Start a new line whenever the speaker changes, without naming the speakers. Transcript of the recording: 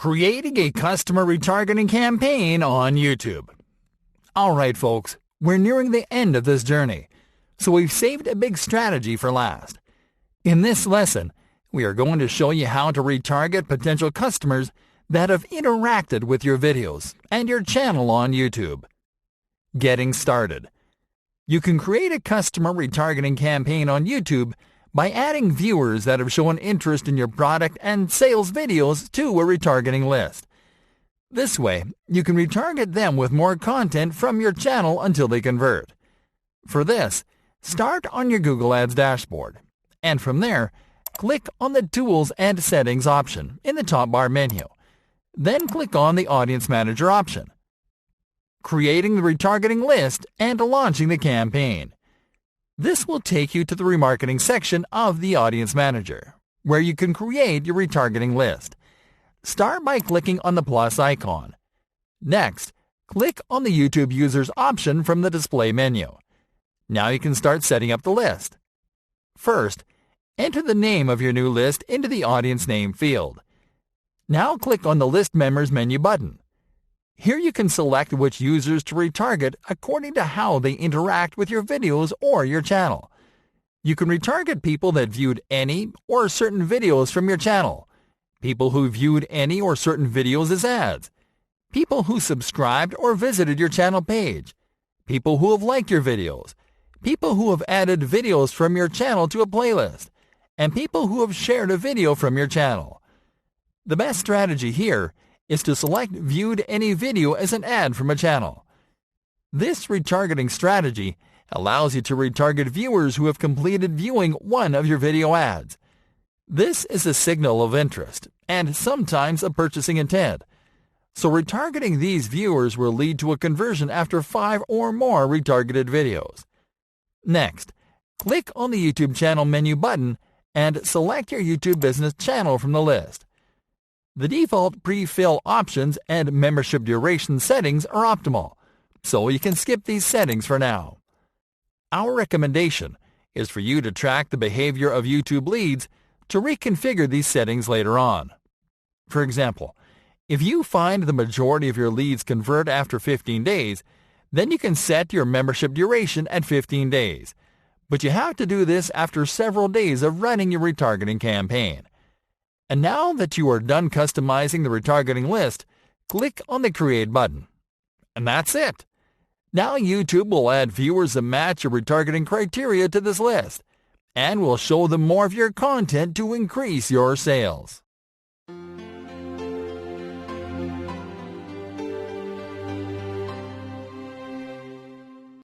Creating a customer retargeting campaign on YouTube. Alright folks, we're nearing the end of this journey, so we've saved a big strategy for last. In this lesson, we are going to show you how to retarget potential customers that have interacted with your videos and your channel on YouTube. Getting started. You can create a customer retargeting campaign on YouTube by adding viewers that have shown interest in your product and sales videos to a retargeting list. This way, you can retarget them with more content from your channel until they convert. For this, start on your Google Ads dashboard, and from there, click on the Tools and Settings option in the top bar menu. Then click on the Audience Manager option. Creating the retargeting list and launching the campaign. This will take you to the remarketing section of the Audience Manager, where you can create your retargeting list. Start by clicking on the plus icon. Next, click on the YouTube Users option from the display menu. Now you can start setting up the list. First, enter the name of your new list into the Audience Name field. Now click on the List Members menu button. Here you can select which users to retarget according to how they interact with your videos or your channel. You can retarget people that viewed any or certain videos from your channel, people who viewed any or certain videos as ads, people who subscribed or visited your channel page, people who have liked your videos, people who have added videos from your channel to a playlist, and people who have shared a video from your channel. The best strategy here is to select Viewed Any Video as an ad from a channel. This retargeting strategy allows you to retarget viewers who have completed viewing one of your video ads. This is a signal of interest and sometimes a purchasing intent. So retargeting these viewers will lead to a conversion after 5 or more retargeted videos. Next, click on the YouTube channel menu button and select your YouTube business channel from the list. The default pre-fill options and membership duration settings are optimal, so you can skip these settings for now. Our recommendation is for you to track the behavior of YouTube leads to reconfigure these settings later on. For example, if you find the majority of your leads convert after 15 days, then you can set your membership duration at 15 days. But you have to do this after several days of running your retargeting campaign. And now that you are done customizing the retargeting list, click on the Create button. And that's it. Now YouTube will add viewers that match your retargeting criteria to this list, and will show them more of your content to increase your sales.